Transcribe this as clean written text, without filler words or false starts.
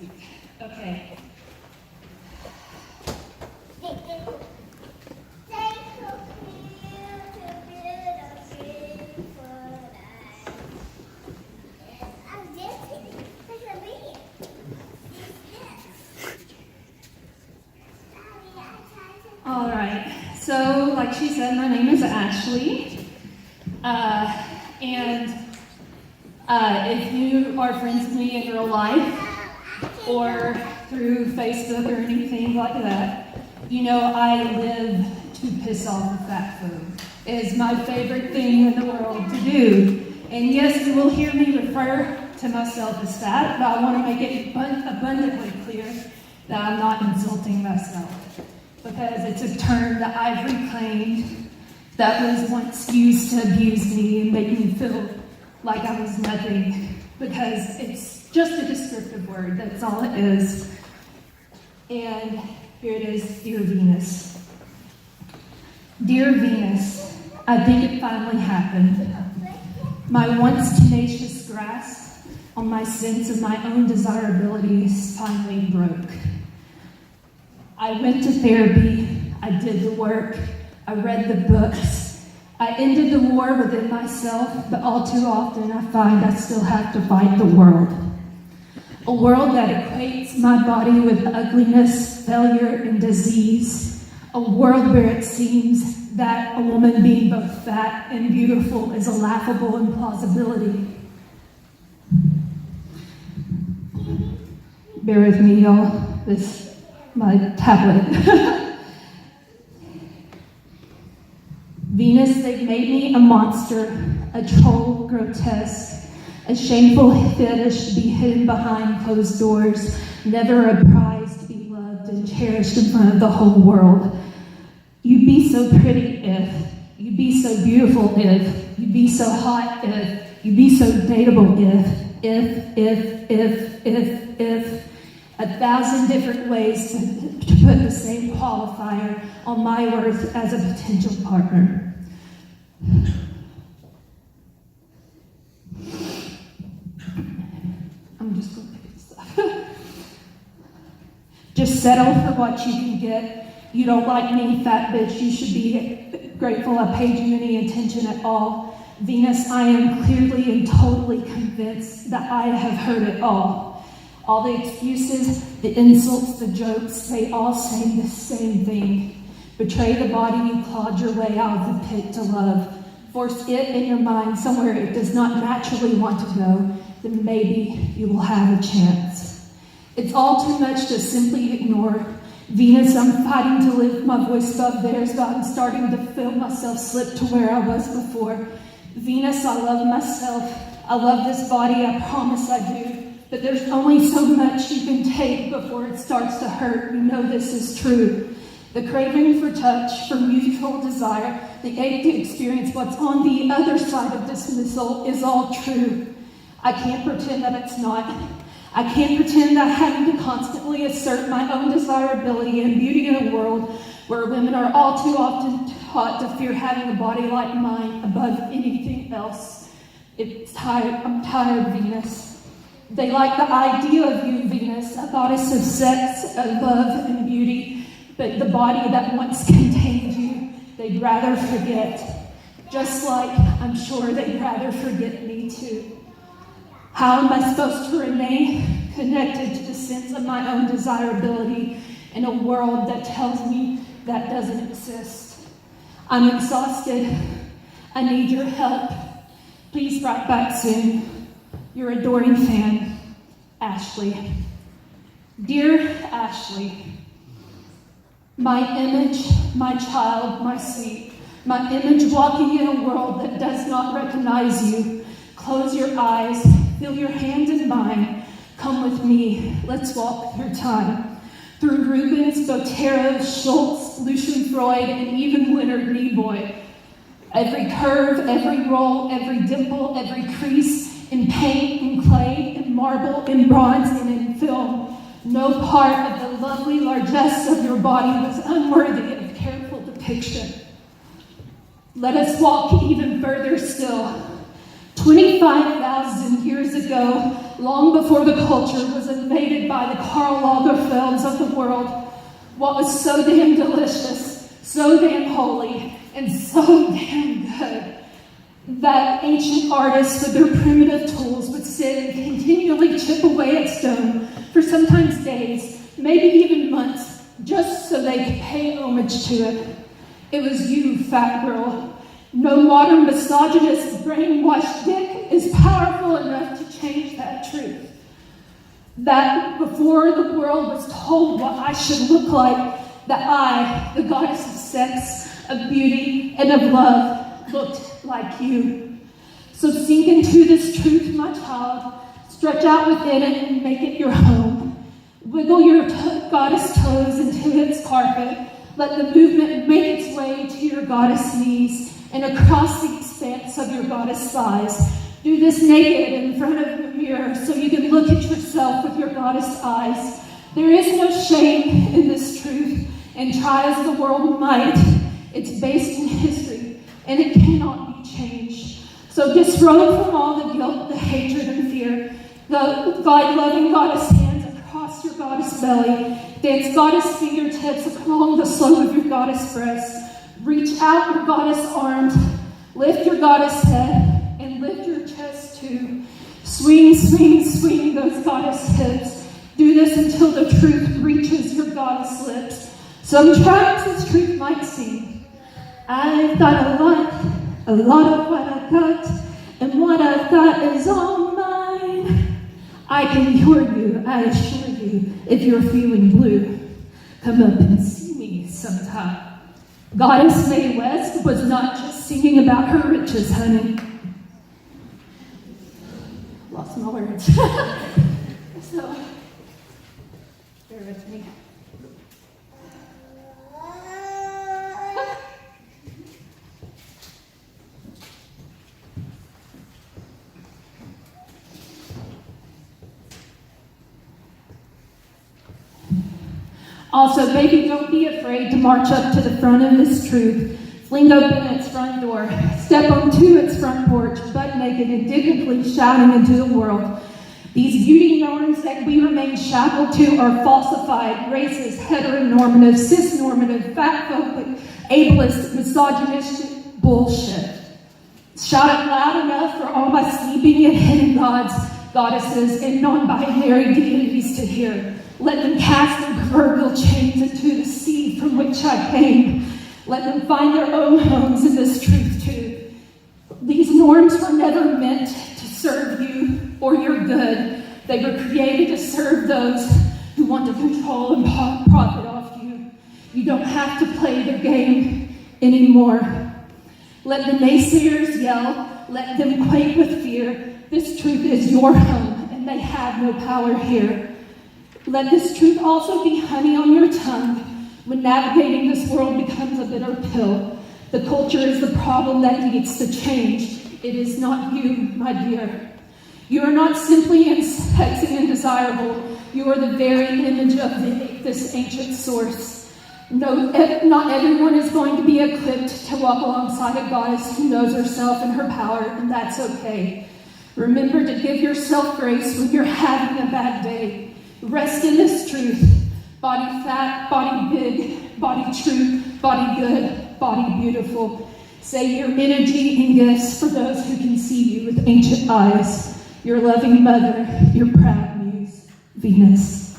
speak. Okay. All right. So, like she said, my name is Ashley. And if you are friends with me in real life or through Facebook or anything like that, you know I live to piss off the fat food. It is my favorite thing in the world to do. And yes, you will hear me refer to myself as fat, but I want to make it abundantly clear that I'm not insulting myself, because it's a term that I've reclaimed that was once used to abuse me and make me feel like I was nothing, because it's just a descriptive word, that's all it is. And here it is, Dear Venus. Dear Venus, I think it finally happened. My once tenacious grasp on my sense of my own desirabilities finally broke. I went to therapy, I did the work, I read the books, I ended the war within myself, but all too often I find I still have to fight the world. A world that equates my body with ugliness, failure, and disease. A world where it seems that a woman being both fat and beautiful is a laughable implausibility. Bear with me, y'all. This my tablet. Venus, they've made me a monster, a troll, grotesque, a shameful fetish to be hidden behind closed doors, never a prize to be loved and cherished in front of the whole world. You'd be so pretty if, you'd be so beautiful if, you'd be so hot if, you'd be so dateable if, 1,000 different ways to put the same qualifier on my worth as a potential partner. I'm just going to pick this up. Just settle for what you can get. You don't like me, fat bitch. You should be grateful I paid you any attention at all. Venus, I am clearly and totally convinced that I have heard it all. All the excuses, the insults, the jokes, they all say the same thing. Betray the body you clawed your way out of the pit to love. Force it in your mind somewhere it does not naturally want to go, then maybe you will have a chance. It's all too much to simply ignore. Venus, I'm fighting to lift my voice above theirs, but I'm starting to feel myself slip to where I was before. Venus, I love myself. I love this body, I promise I do. But there's only so much you can take before it starts to hurt. You know this is true. The craving for touch, for mutual desire, the ache to experience what's on the other side of dismissal is all true. I can't pretend that it's not. I can't pretend that having to constantly assert my own desirability and beauty in a world where women are all too often taught to fear having a body like mine above anything else. I'm tired, Venus. They like the idea of you, Venus, a goddess of sex, of love, and beauty, but the body that once contained you, they'd rather forget. Just like I'm sure they'd rather forget me too. How am I supposed to remain connected to the sense of my own desirability in a world that tells me that doesn't exist? I'm exhausted. I need your help. Please write back soon. Your adoring fan, Ashley. Dear Ashley, my image, my child, my sweet, my image walking in a world that does not recognize you. Close your eyes, feel your hand in mine. Come with me, let's walk through time. Through Rubens, Botero, Schultz, Lucian Freud, and even Leonard Nimoy. Every curve, every roll, every dimple, every crease, in paint, in clay, in marble, in bronze, and in film. No part of the lovely largesse of your body was unworthy of careful depiction. Let us walk even further still. 25,000 years ago, long before the culture was invaded by the Karl Lagerfelds of the world, what was so damn delicious, so damn holy, and so damn good, that ancient artists with their primitive tools would sit and continually chip away at stone for sometimes days, maybe even months, just so they could pay homage to it. It was you, fat girl. No modern misogynist brainwashed dick is powerful enough to change that truth. That before the world was told what I should look like, that I, the goddess of sex, of beauty, and of love, looked like you. So sink into this truth, my child. Stretch out within it and make it your home. Wiggle your goddess toes into its carpet. Let the movement make its way to your goddess knees and across the expanse of your goddess thighs. Do this naked in front of the mirror so you can look at yourself with your goddess eyes. There is no shame in this truth, and try as the world might, it's based in history, and it cannot be changed. So disrobe from all the guilt, the hatred, and fear. Glide loving goddess hands across your goddess belly. Dance goddess fingertips along the slope of your goddess breast. Reach out your goddess arms. Lift your goddess head and lift your chest too. Swing, swing, swing those goddess hips. Do this until the truth reaches your goddess lips. Sometimes this truth might seem, I've got a lot of what I got, and what I've got is all mine. I can cure you, I assure you, if you're feeling blue. Come up and see me sometime. Goddess Mae West was not just singing about her riches, honey. Lost my words. So, bear with me. Also, baby, don't be afraid to march up to the front of this truth. Fling open its front door. Step onto its front porch, butt naked, indignantly shouting into the world. These beauty norms that we remain shackled to are falsified, racist, heteronormative, cisnormative, fatphobic, ableist, misogynistic bullshit. Shout it loud enough for all my sleeping and hidden gods, goddesses, and non-binary deities to hear. Let them cast their proverbial chains into the sea from which I came. Let them find their own homes in this truth too. These norms were never meant to serve you or your good. They were created to serve those who want to control and profit off you. You don't have to play the game anymore. Let the naysayers yell. Let them quake with fear. This truth is your home, and they have no power here. Let this truth also be honey on your tongue when navigating this world becomes a bitter pill. The culture is the problem that needs to change. It is not you, my dear. You are not simply sexy and desirable. You are the very image of this ancient source. No, not everyone is going to be equipped to walk alongside a goddess who knows herself and her power, and that's okay. Remember to give yourself grace when you're having a bad day. Rest in this truth. Body fat, body big, body true, body good, body beautiful. Say your energy and gifts for those who can see you with ancient eyes. Your loving mother, your proud muse, Venus.